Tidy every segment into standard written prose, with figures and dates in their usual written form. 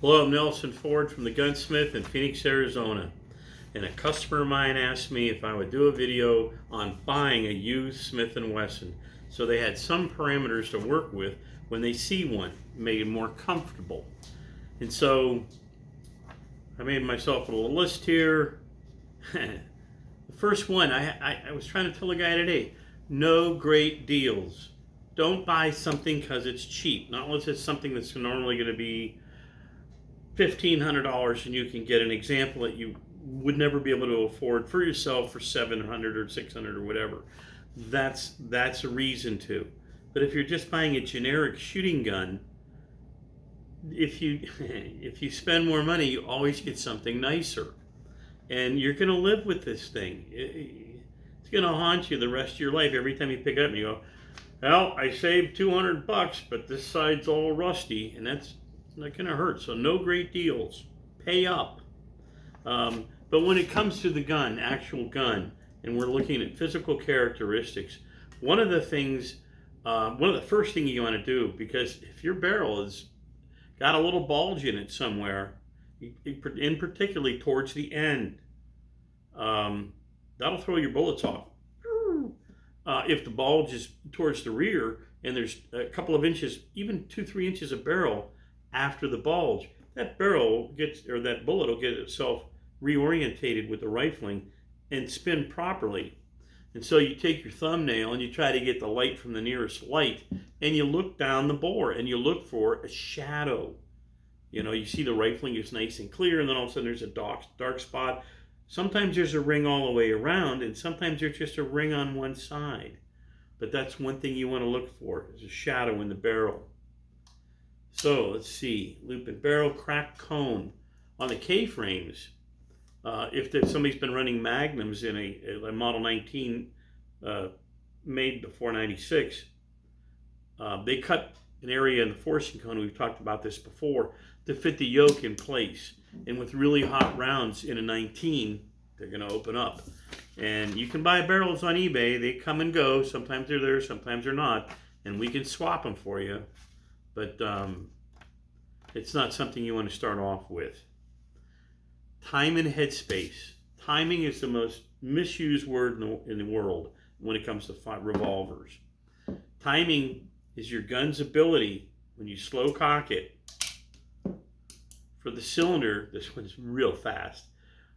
Hello, I'm Nelson Ford from the Gunsmith in Phoenix, Arizona. And a customer of mine asked me if I would do a video on buying a used Smith & Wesson. So they had some parameters to work with when they see one, make it more comfortable. And so I made myself a little list here. The first one, I was trying to tell a guy today, no great deals. Don't buy something because it's cheap. Not unless it's something that's normally going to be $1,500 and you can get an example that you would never be able to afford for yourself for $700 or $600 or whatever. That's a reason to. But if you're just buying a generic shooting gun, if you spend more money, you always get something nicer, and you're going to live with this thing. It's going to haunt you the rest of your life. Every time you pick it up and you go, well, I saved $200, but this side's all rusty, and that's not going to hurt. So no great deals. Pay up. But when it comes to the gun, actual gun, and we're looking at physical characteristics, one of the first things you want to do, because if your barrel has got a little bulge in it somewhere, in particularly towards the end, that'll throw your bullets off. If the bulge is towards the rear and there's a couple of inches, even 2-3 inches of barrel after the bulge, that that bullet will get itself reorientated with the rifling and spin properly. And so you take your thumbnail and you try to get the light from the nearest light, and you look down the bore and you look for a shadow. You see the rifling is nice and clear, and then all of a sudden there's a dark spot. Sometimes there's a ring all the way around, and sometimes there's just a ring on one side. But that's one thing you want to look for, is a shadow in the barrel. So let's see, loop and barrel, cracked cone. On the K-frames, if somebody's been running Magnums in a Model 19 made before 96, they cut an area in the forcing cone, we've talked about this before, to fit the yoke in place. And with really hot rounds in a 19, they're going to open up. And you can buy barrels on eBay. They come and go. Sometimes they're there, sometimes they're not. And we can swap them for you. But it's not something you want to start off with. Time and headspace. Timing is the most misused word in the world when it comes to revolvers. Timing is your gun's ability, when you slow cock it, for the cylinder, this one's real fast,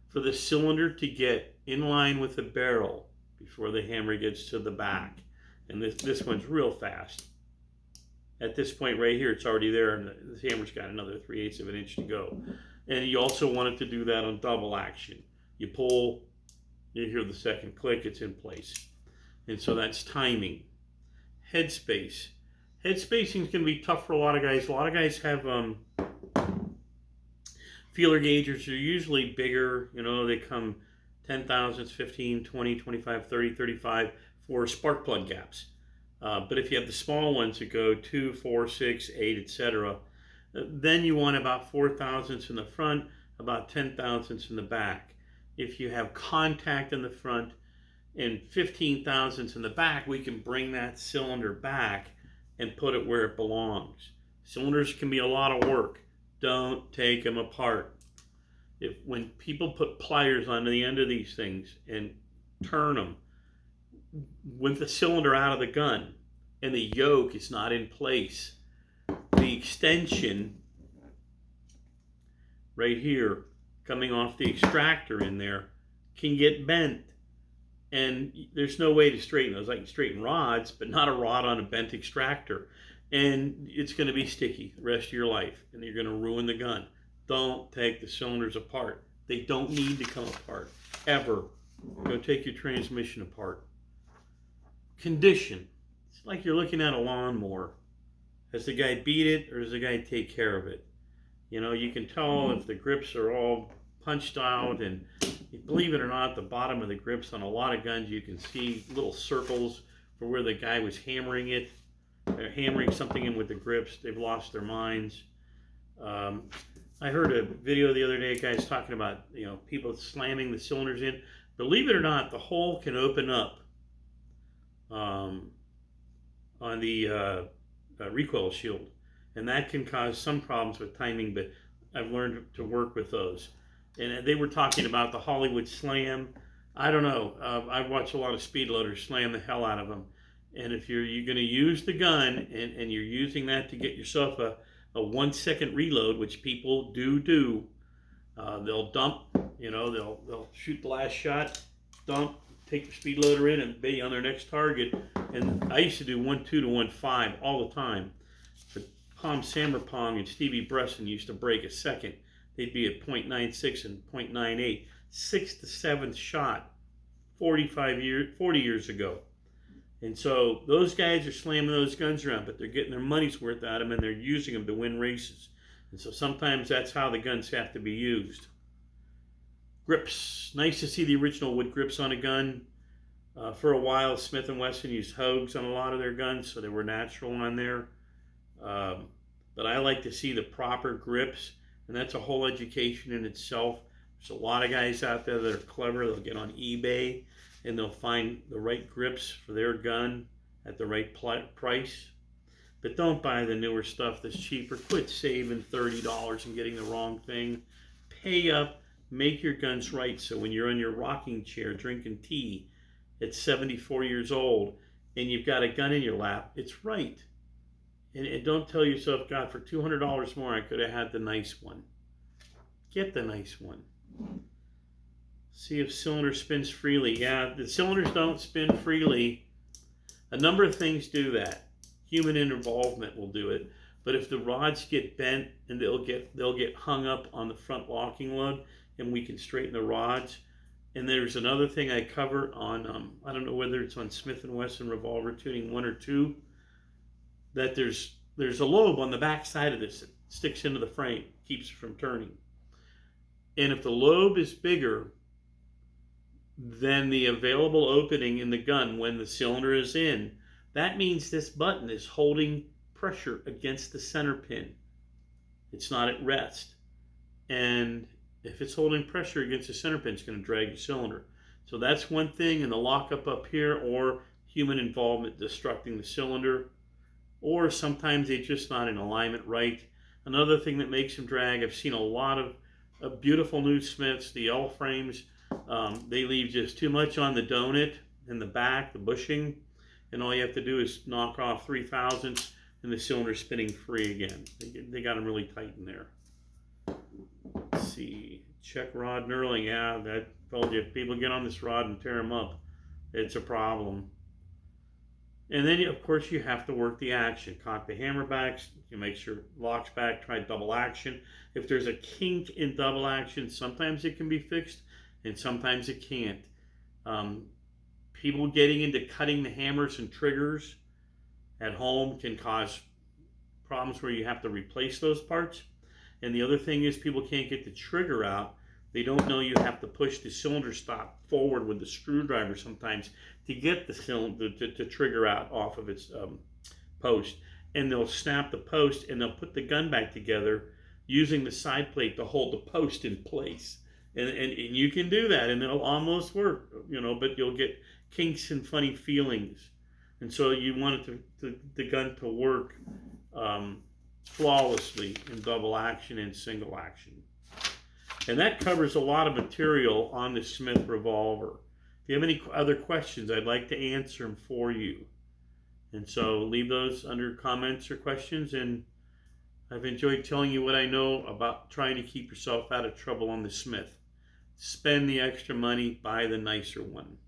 for the cylinder to get in line with the barrel before the hammer gets to the back. And this one's real fast. At this point right here, it's already there, and the hammer's got another 3/8 of an inch to go. And you also want it to do that on double action. You pull, you hear the second click, it's in place. And so that's timing. Headspace. Headspacing is going to be tough for a lot of guys. A lot of guys have feeler gauges. Are usually bigger. They come 10 thousandths, 15, 20, 25, 30, 35 for spark plug gaps. But if you have the small ones that go 2, 4, 6, 8, etc., then you want about 4 thousandths in the front, about 10 thousandths in the back. If you have contact in the front and 15 thousandths in the back, we can bring that cylinder back and put it where it belongs. Cylinders can be a lot of work. Don't take them apart. When people put pliers on the end of these things and turn them with the cylinder out of the gun and the yoke is not in place, the extension right here coming off the extractor in there can get bent. And there's no way to straighten those. I can straighten rods, but not a rod on a bent extractor. And it's going to be sticky the rest of your life, and you're going to ruin the gun. Don't take the cylinders apart. They don't need to come apart, ever. Go take your transmission apart. Condition. It's like you're looking at a lawnmower. Has the guy beat it, or does the guy take care of it? You can tell if the grips are all punched out, and believe it or not, the bottom of the grips on a lot of guns, you can see little circles for where the guy was hammering it. They're hammering something in with the grips. They've lost their minds. I heard a video the other day, guys talking about people slamming the cylinders in. Believe it or not, the hole can open up on the recoil shield, and that can cause some problems with timing. But I've learned to work with those. And they were talking about the Hollywood Slam. I don't know. I've watched a lot of speed loaders slam the hell out of them. And if you're going to use the gun and you're using that to get yourself a 1 second reload, which people do, they'll dump, they'll shoot the last shot, dump, take the speed loader in and be on their next target. And I used to do 1.2 to 1.5 all the time. But Tom Sammerpong and Stevie Bresson used to break a second. They'd be at 0.96 and 0.98. 6th to 7th shot 40 years ago. And so those guys are slamming those guns around, but they're getting their money's worth out of them and they're using them to win races. And so sometimes that's how the guns have to be used. Grips. Nice to see the original wood grips on a gun. For a while, Smith Wesson used Hogues on a lot of their guns, so they were natural on there. But I like to see the proper grips, and that's a whole education in itself. There's a lot of guys out there that are clever. They'll get on eBay and they'll find the right grips for their gun at the right price. But don't buy the newer stuff that's cheaper. Quit saving $30 and getting the wrong thing. Pay up, make your guns right, so when you're in your rocking chair drinking tea at 74 years old and you've got a gun in your lap, it's right. And don't tell yourself, God, for $200 more I could have had the nice one. Get the nice one. See if cylinder spins freely. Yeah, the cylinders don't spin freely. A number of things do that. Human involvement will do it. But if the rods get bent and they'll get hung up on the front locking lug, and we can straighten the rods. And there's another thing I cover on, I don't know whether it's on Smith Wesson Revolver Tuning 1 or 2, that there's a lobe on the back side of this that sticks into the frame, keeps it from turning. And if the lobe is bigger than the available opening in the gun when the cylinder is in, that means this button is holding pressure against the center pin. It's not at rest. And if it's holding pressure against the center pin, it's going to drag the cylinder. So that's one thing, and the lockup up here, or human involvement destructing the cylinder, or sometimes they're just not in alignment right. Another thing that makes them drag, I've seen a lot of beautiful new Smiths, the L frames, they leave just too much on the donut in the back, the bushing, and all you have to do is knock off 3/1000 and the cylinder's spinning free again. They got them really tight in there. Let's see, check rod knurling. Yeah, that told you, if people get on this rod and tear them up, it's a problem. And then, of course, you have to work the action. Cock the hammer backs, you make sure it locks back, try double action. If there's a kink in double action, sometimes it can be fixed and sometimes it can't. People getting into cutting the hammers and triggers at home can cause problems where you have to replace those parts. And the other thing is, people can't get the trigger out. They don't know you have to push the cylinder stop forward with the screwdriver sometimes to get the cylinder to trigger out off of its post. And they'll snap the post and they'll put the gun back together using the side plate to hold the post in place. And you can do that and it'll almost work, but you'll get kinks and funny feelings. And so you want the gun to work flawlessly in double action and single action. And that covers a lot of material on the Smith Revolver. If you have any other questions, I'd like to answer them for you. And so leave those under comments or questions. And I've enjoyed telling you what I know about trying to keep yourself out of trouble on the Smith. Spend the extra money, buy the nicer one.